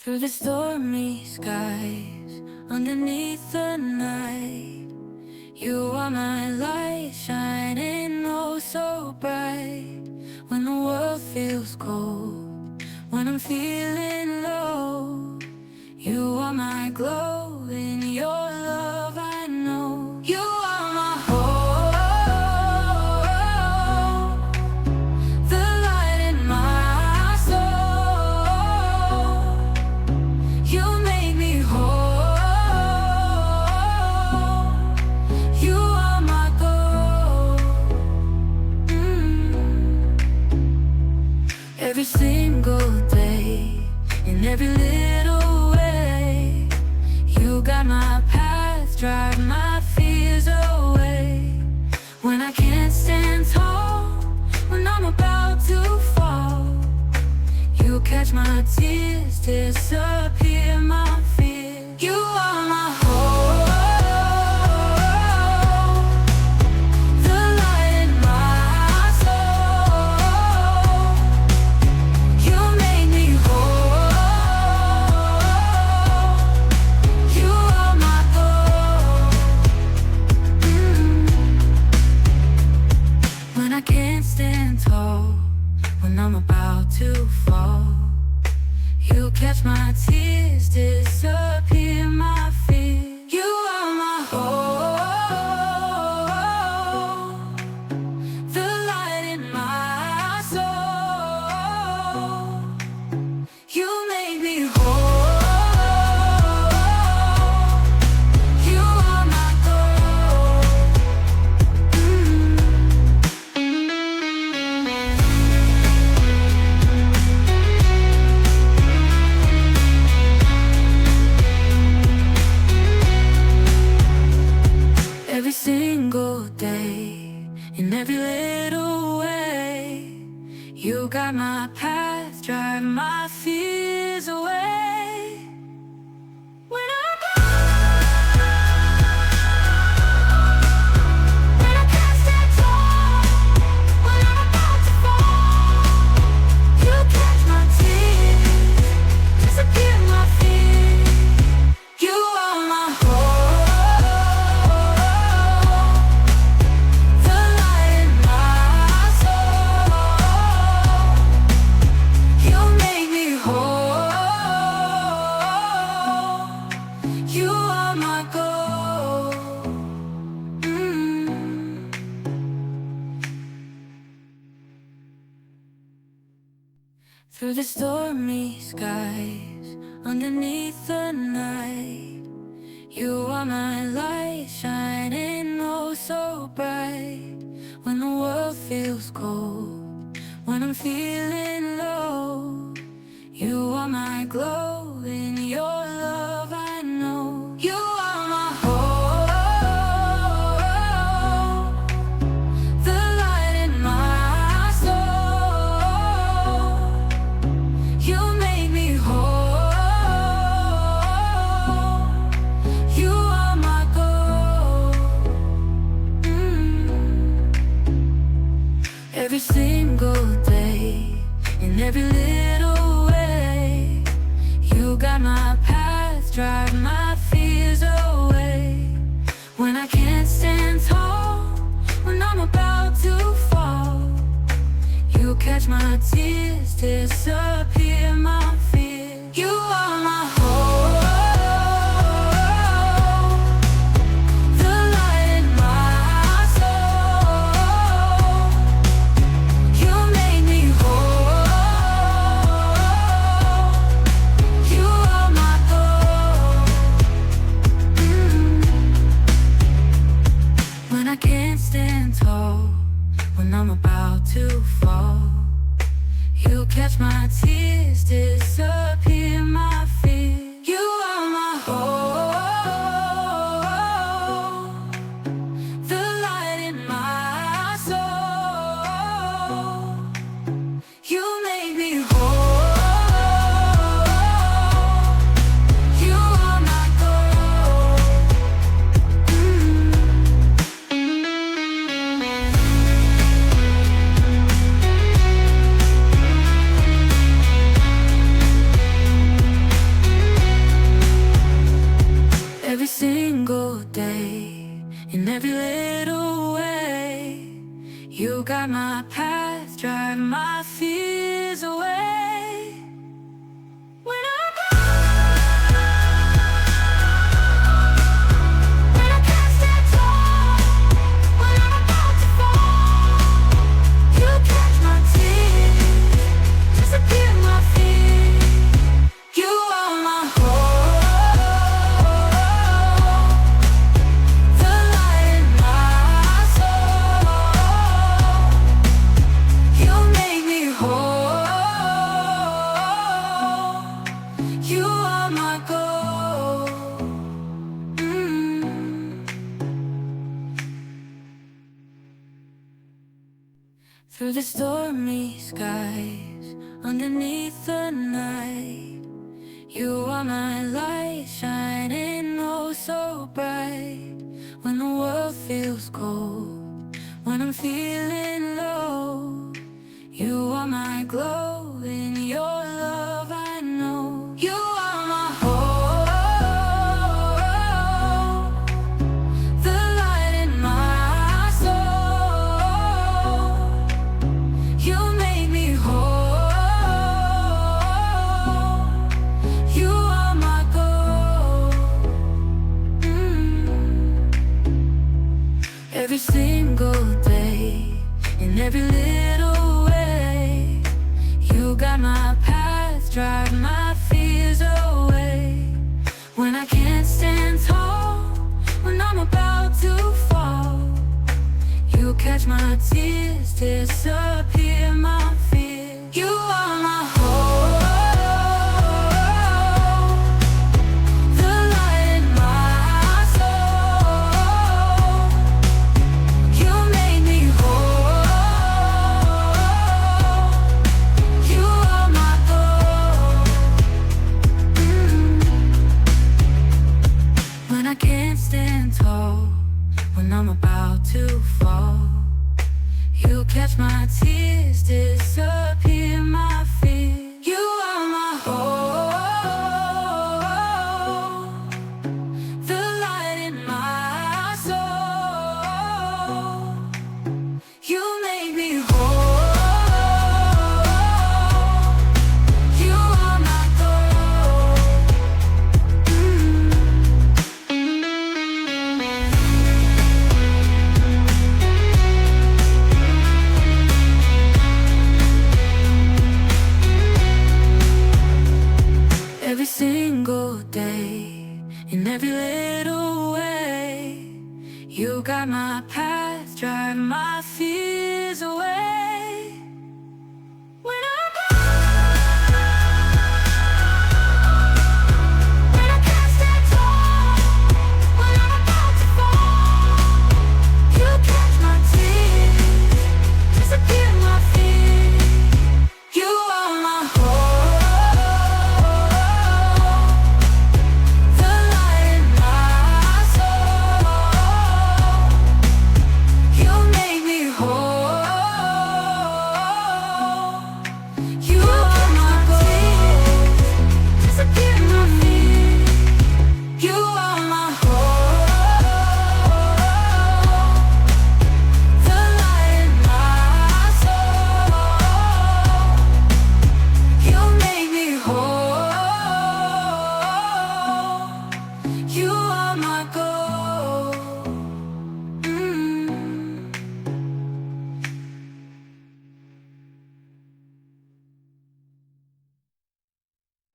Through the stormy skies, underneath the night, you are my light, shining oh so bright. When the world feels cold, when I'm feeling low, you are my glow, in your love I know. You are my hope, the light in my soul. You make me whole. You are my goal. Every single day, in every little way, you got my path, drive my fears away. When I can't stand tall, when I'm about to fall, you catch my tears, disappear my fear. You are my hope, the light in my soul. You make me whole. You are my goal. When I can't stand tall, when I'm about to fall, you catch my tears, disappear my fear. You are my hope, the light in my soul. You make me whole. You are my goal. Every single day, in every little way, you got my path, drive my fears away. When when I can't stand tall, when I'm about to fall, you catch my tears, disappear my fear. You are my hope, the light in my soul. You make me whole. You are my goal. Through the stormy skies, underneath the night, you are my light, shining oh so bright. When the world feels cold, when I'm feeling low, you are my glow, in your love I know. You are my hope, the light in my soul. You make me whole. You are my goal. Every single day, in every little way, you got my path, drive my fears away. When I can't stand tall, when I'm about to fall, you catch my tears, disappear my fear. You are my hope, the light in my soul. You make me whole. You are my goal. When I can't stand tall, when I'm about to fall, you catch my tears, disappear. my path, drive my fears away. When I can't stand tall, when I'm about to fall, you catch my tears, disappear my fear. You are my hope, the light in my soul. You make me whole. You are my goal. Through the stormy skies, underneath the night, you are my light, shining oh so bright. When the world feels cold, when I'm feeling low, you are my glow, in your love I know. You are my hope, the light in my soul. You make me whole. You are my goal. Every single day, in every little way, you got my path, drive my fears away. When I can't stand tall, when I'm about to fall, you catch my tears, disappear my fear. You are my hope, the light in my soul. You make me whole. You are my goal. When I can't stand tall, when I'm about to fall, you catch my tears, disappear my fear. You are my hope, the light in my soul. You make me whole. You are my goal. Every single day, in every little way, you got my path, drive my fears away. When I can't stand tall, when I'm about to fall, you catch my tears, disappear my fear. You are my hope, the light in my soul. You make me whole. You are my goal, disappear my fear. You are my hope, the light in my soul. You make me whole. You are my goal.